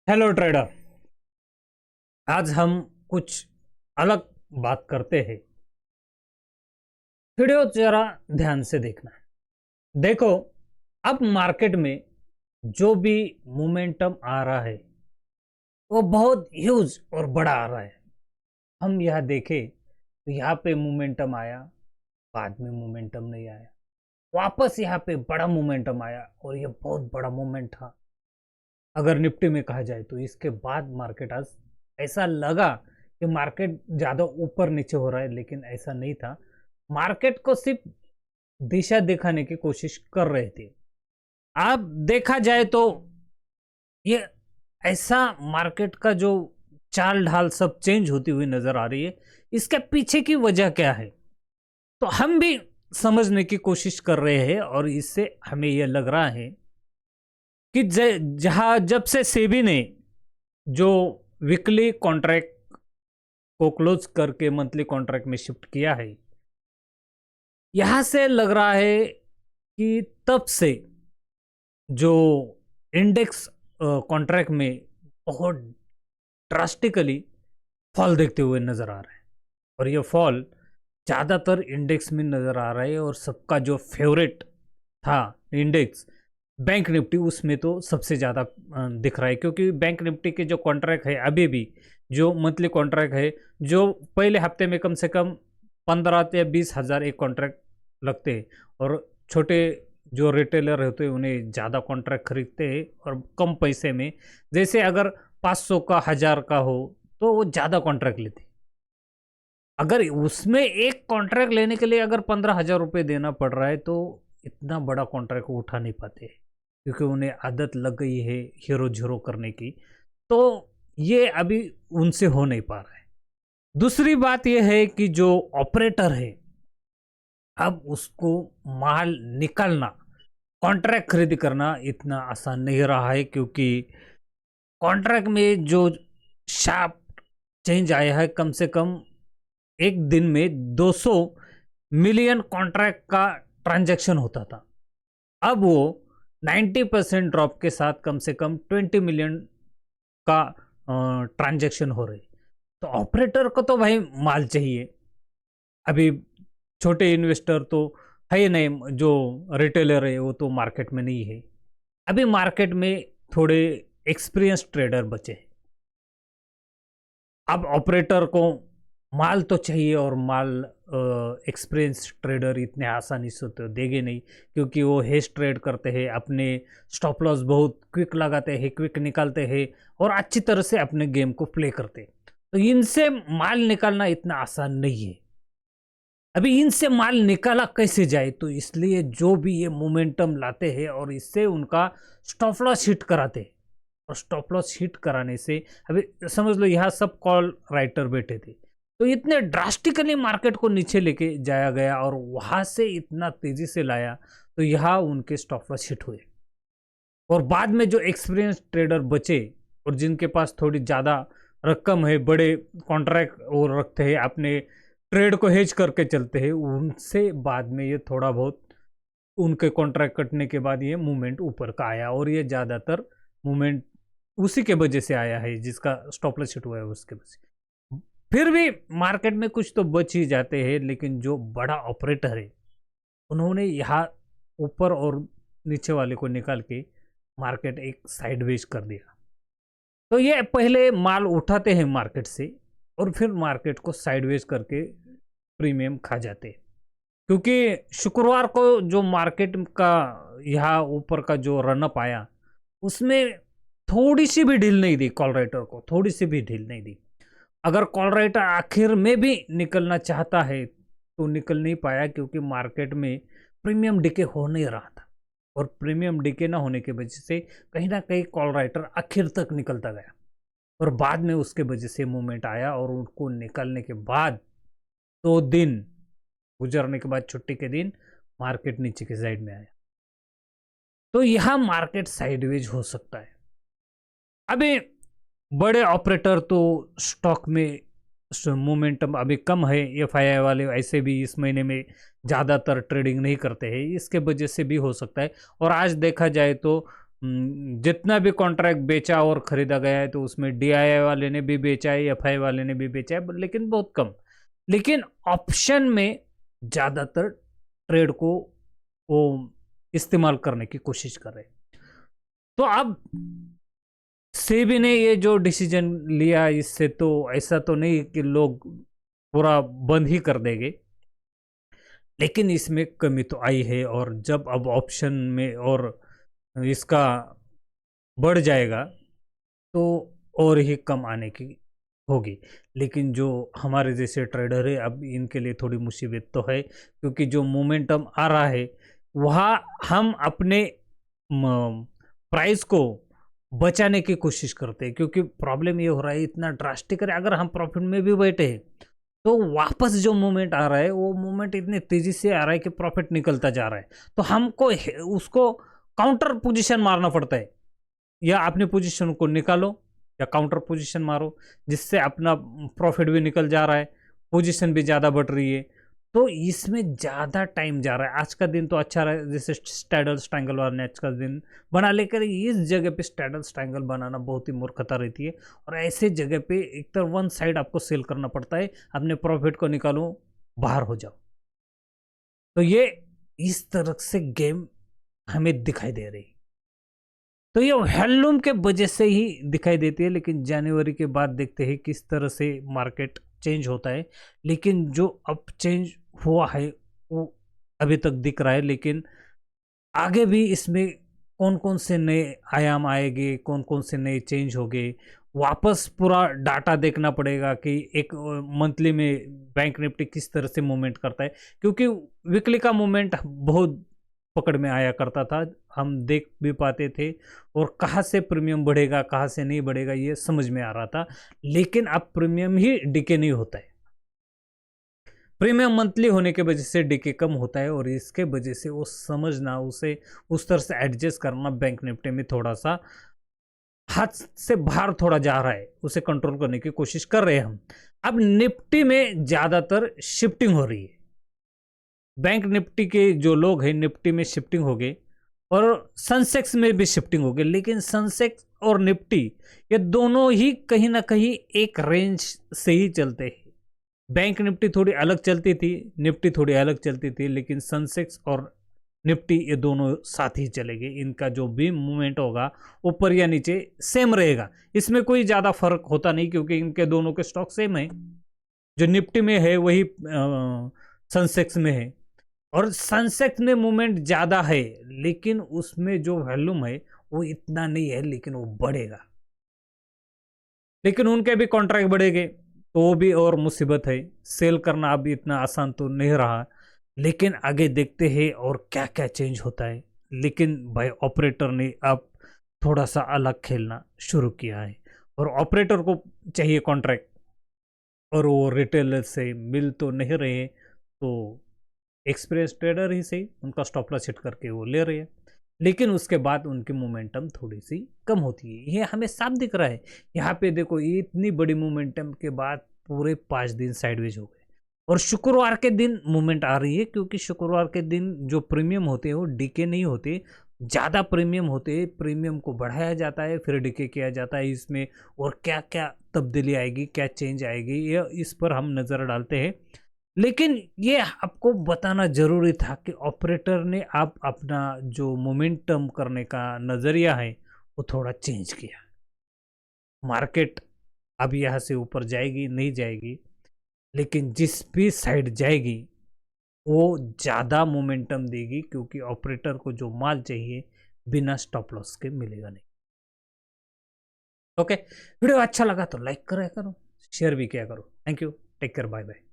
Hello trader. आज हम कुछ अलग बात करते हैं। वीडियो जरा ध्यान से देखना है। देखो, अब मार्केट में जो भी मोमेंटम आ रहा है वो बहुत ह्यूज और बड़ा आ रहा है। हम यहाँ देखें तो यहाँ पे मोमेंटम आया, बाद में मोमेंटम नहीं आया, वापस यहाँ पे बड़ा मोमेंटम आया और ये बहुत बड़ा मोमेंट था अगर निफ्टी में कहा जाए तो। इसके बाद मार्केट आज ऐसा लगा कि मार्केट ज्यादा ऊपर नीचे हो रहा है, लेकिन ऐसा नहीं था। मार्केट को सिर्फ दिशा दिखाने की कोशिश कर रहे थे। अब देखा जाए तो ये ऐसा मार्केट का जो चाल ढाल सब चेंज होती हुई नजर आ रही है, इसके पीछे की वजह क्या है तो हम भी समझने की कोशिश कर रहे हैं। और इससे हमें यह लग रहा है कि जहां जब से सेबी ने जो वीकली कॉन्ट्रैक्ट को क्लोज करके मंथली कॉन्ट्रैक्ट में शिफ्ट किया है, यहां से लग रहा है कि तब से जो इंडेक्स कॉन्ट्रैक्ट में बहुत ड्रास्टिकली फॉल देखते हुए नजर आ रहा है। और ये फॉल ज़्यादातर इंडेक्स में नजर आ रहा है और सबका जो फेवरेट था इंडेक्स बैंक निफ्टी, उसमें तो सबसे ज़्यादा दिख रहा है। क्योंकि बैंक निफ्टी के जो कॉन्ट्रैक्ट है अभी भी जो मंथली कॉन्ट्रैक्ट है, जो पहले हफ्ते में कम से कम 15 या 20 हज़ार एक कॉन्ट्रैक्ट लगते हैं। और छोटे जो रिटेलर होते हैं उन्हें ज़्यादा कॉन्ट्रैक्ट खरीदते हैं और कम पैसे में, जैसे अगर 500 का 1000 का हो तो वो ज़्यादा कॉन्ट्रैक्ट लेते। अगर उसमें एक कॉन्ट्रैक्ट लेने के लिए अगर 15,000 रुपये देना पड़ रहा है तो इतना बड़ा कॉन्ट्रैक्ट उठा नहीं पाते, क्योंकि उन्हें आदत लग गई है हीरो जीरो करने की। तो ये अभी उनसे हो नहीं पा रहा है। दूसरी बात यह है कि जो ऑपरेटर है, अब उसको माल निकालना, कॉन्ट्रैक्ट खरीद करना इतना आसान नहीं रहा है। क्योंकि कॉन्ट्रैक्ट में जो शार्प चेंज आया है, कम से कम एक दिन में 200 मिलियन कॉन्ट्रैक्ट का ट्रांजैक्शन होता था। अब वो 90% ड्रॉप के साथ कम से कम 20 मिलियन का ट्रांजैक्शन हो रही। तो ऑपरेटर को तो भाई माल चाहिए। अभी छोटे इन्वेस्टर तो है नहीं, जो रिटेलर है वो तो मार्केट में नहीं है। अभी मार्केट में थोड़े एक्सपीरियंस ट्रेडर बचे हैं। अब ऑपरेटर को माल तो चाहिए और माल एक्सपीरियंस ट्रेडर इतने आसानी से तो देंगे नहीं, क्योंकि वो हेज ट्रेड करते हैं, अपने स्टॉप लॉस बहुत क्विक लगाते हैं, क्विक निकालते हैं और अच्छी तरह से अपने गेम को प्ले करते हैं। तो इनसे माल निकालना इतना आसान नहीं है। अभी इनसे माल निकाला कैसे जाए, तो इसलिए जो भी ये मोमेंटम लाते हैं और इससे उनका स्टॉप लॉस हिट कराते हैं। और स्टॉप लॉस हिट कराने से अभी समझ लो यहाँ सब कॉल राइटर बैठे थे, तो इतने ड्रास्टिकली मार्केट को नीचे लेके जाया गया और वहां से इतना तेजी से लाया, तो यहाँ उनके स्टॉप लॉस हिट हुए। और बाद में जो एक्सपीरियंस ट्रेडर बचे और जिनके पास थोड़ी ज़्यादा रकम है, बड़े कॉन्ट्रैक्ट और रखते हैं, अपने ट्रेड को हेज करके चलते हैं, उनसे बाद में ये थोड़ा बहुत उनके कॉन्ट्रैक्ट कटने के बाद ये मूवमेंट ऊपर का आया। और ये ज़्यादातर मूवमेंट उसी के वजह से आया है जिसका स्टॉप लॉस हिट हुआ है उसके वजह से। फिर भी मार्केट में कुछ तो बच ही जाते हैं, लेकिन जो बड़ा ऑपरेटर है उन्होंने यहाँ ऊपर और नीचे वाले को निकाल के मार्केट एक साइडवेज कर दिया। तो ये पहले माल उठाते हैं मार्केट से और फिर मार्केट को साइडवेज करके प्रीमियम खा जाते हैं। क्योंकि शुक्रवार को जो मार्केट का यहाँ ऊपर का जो रनअप आया, उसमें थोड़ी सी भी ढील नहीं दी कॉल राइटर को, थोड़ी सी भी ढील नहीं दी। अगर कॉल राइटर आखिर में भी निकलना चाहता है तो निकल नहीं पाया, क्योंकि मार्केट में प्रीमियम डिके हो नहीं रहा था। और प्रीमियम डिके ना होने की वजह से कहीं ना कहीं कॉल राइटर आखिर तक निकलता गया और बाद में उसके वजह से मूवमेंट आया। और उनको निकलने के बाद 2 दिन गुजरने के बाद, छुट्टी के दिन, मार्केट नीचे की साइड में आया। तो यह मार्केट साइडवेज हो सकता है। अभी बड़े ऑपरेटर तो स्टॉक में मोमेंटम अभी कम है, एफआईआई वाले ऐसे भी इस महीने में ज़्यादातर ट्रेडिंग नहीं करते हैं, इसके वजह से भी हो सकता है। और आज देखा जाए तो जितना भी कॉन्ट्रैक्ट बेचा और खरीदा गया है तो उसमें DII वाले ने भी बेचा है, FI वाले ने भी बेचा है, लेकिन बहुत कम। लेकिन ऑप्शन में ज़्यादातर ट्रेड को वो इस्तेमाल करने की कोशिश कर रहे हैं। तो अब सेबी ने ये जो डिसीजन लिया, इससे तो ऐसा तो नहीं कि लोग पूरा बंद ही कर देंगे, लेकिन इसमें कमी तो आई है। और जब अब ऑप्शन में और इसका बढ़ जाएगा तो और ही कम आने की होगी। लेकिन जो हमारे जैसे ट्रेडर है, अब इनके लिए थोड़ी मुसीबत तो है, क्योंकि जो मोमेंटम आ रहा है वहाँ हम अपने प्राइस को बचाने की कोशिश करते हैं। क्योंकि प्रॉब्लम ये हो रहा है, इतना ड्रास्टिक है, अगर हम प्रॉफिट में भी बैठे हैं तो वापस जो मूवमेंट आ रहा है वो मूवमेंट इतनी तेजी से आ रहा है कि प्रॉफिट निकलता जा रहा है। तो हमको उसको काउंटर पोजीशन मारना पड़ता है, या अपनी पोजीशन को निकालो या काउंटर पोजीशन मारो, जिससे अपना प्रॉफिट भी निकल जा रहा है, पोजीशन भी ज़्यादा बढ़ रही है। तो इसमें ज़्यादा टाइम जा रहा है। आज का दिन तो अच्छा रहा है, जैसे स्टैडल स्ट्रैंगल वाला ने आज का दिन बना, लेकर इस जगह पे स्टैडल स्ट्रैंगल बनाना बहुत ही मूर्खता रहती है। और ऐसे जगह पे एक तो वन साइड आपको सेल करना पड़ता है, अपने प्रॉफिट को निकालो, बाहर हो जाओ। तो ये इस तरह से गेम हमें दिखाई दे रही। तो ये हैंडलूम के वजह से ही दिखाई देती है। लेकिन जनवरी के बाद देखते हैं किस तरह से मार्केट चेंज होता है। लेकिन जो अब चेंज हुआ है वो अभी तक दिख रहा है, लेकिन आगे भी इसमें कौन कौन से नए आयाम आएंगे, कौन कौन से नए चेंज होंगे, वापस पूरा डाटा देखना पड़ेगा कि एक मंथली में बैंक निफ्टी किस तरह से मूवमेंट करता है। क्योंकि वीकली का मूवमेंट बहुत पकड़ में आया करता था, हम देख भी पाते थे, और कहाँ से प्रीमियम बढ़ेगा कहाँ से नहीं बढ़ेगा ये समझ में आ रहा था। लेकिन अब प्रीमियम ही डिके नहीं होता है, प्रीमियम मंथली होने के वजह से डिके कम होता है, और इसके वजह से वो समझना, उसे उस तरह से एडजस्ट करना बैंक निफ्टी में थोड़ा सा हाथ से बाहर थोड़ा जा रहा है, उसे कंट्रोल करने की कोशिश कर रहे हैं हम। अब निफ्टी में ज़्यादातर शिफ्टिंग हो रही है, बैंक निफ्टी के जो लोग हैं निफ्टी में शिफ्टिंग हो गए, और सनसेक्स में भी शिफ्टिंग हो गई। लेकिन सनसेक्स और निफ्टी ये दोनों ही कहीं ना कहीं एक रेंज से ही चलते हैं। बैंक निफ्टी थोड़ी अलग चलती थी, निफ्टी थोड़ी अलग चलती थी, लेकिन सनसेक्स और निफ्टी ये दोनों साथ ही चलेंगे। इनका जो भी मूवमेंट होगा ऊपर या नीचे सेम रहेगा, इसमें कोई ज़्यादा फर्क होता नहीं, क्योंकि इनके दोनों के स्टॉक सेम है। जो निफ्टी में है वही सनसेक्स में है, और सनसेक्स में मूवमेंट ज़्यादा है, लेकिन उसमें जो वॉल्यूम है वो इतना नहीं है, लेकिन वो बढ़ेगा। लेकिन उनके भी कॉन्ट्रैक्ट बढ़ेंगे तो वो भी और मुसीबत है, सेल करना अब इतना आसान तो नहीं रहा। लेकिन आगे देखते हैं और क्या क्या चेंज होता है। लेकिन भाई ऑपरेटर ने अब थोड़ा सा अलग खेलना शुरू किया है, और ऑपरेटर को चाहिए कॉन्ट्रैक्ट, और वो रिटेलर से मिल तो नहीं रहे, तो एक्सप्रेस ट्रेडर ही सही उनका स्टॉप लॉस हिट करके वो ले रहे हैं। लेकिन उसके बाद उनकी मोमेंटम थोड़ी सी कम होती है, ये हमें साफ दिख रहा है। यहाँ पे देखो, इतनी बड़ी मोमेंटम के बाद पूरे 5 दिन साइडवेज हो गए, और शुक्रवार के दिन मूवमेंट आ रही है, क्योंकि शुक्रवार के दिन जो प्रीमियम होते हैं वो डीके नहीं होते, ज़्यादा प्रीमियम होते हैं, प्रीमियम को बढ़ाया जाता है फिर डीके किया जाता है इसमें। और क्या क्या तब्दीली आएगी, क्या चेंज आएगी, ये इस पर हम नज़र डालते हैं। लेकिन ये आपको बताना जरूरी था कि ऑपरेटर ने आप अपना जो मोमेंटम करने का नज़रिया है वो थोड़ा चेंज किया। मार्केट अब यहाँ से ऊपर जाएगी नहीं जाएगी, लेकिन जिस भी साइड जाएगी वो ज़्यादा मोमेंटम देगी, क्योंकि ऑपरेटर को जो माल चाहिए बिना स्टॉप लॉस के मिलेगा नहीं। ओके, वीडियो अच्छा लगा तो लाइक करा करो, शेयर भी किया करो। Thank you, take care, bye bye.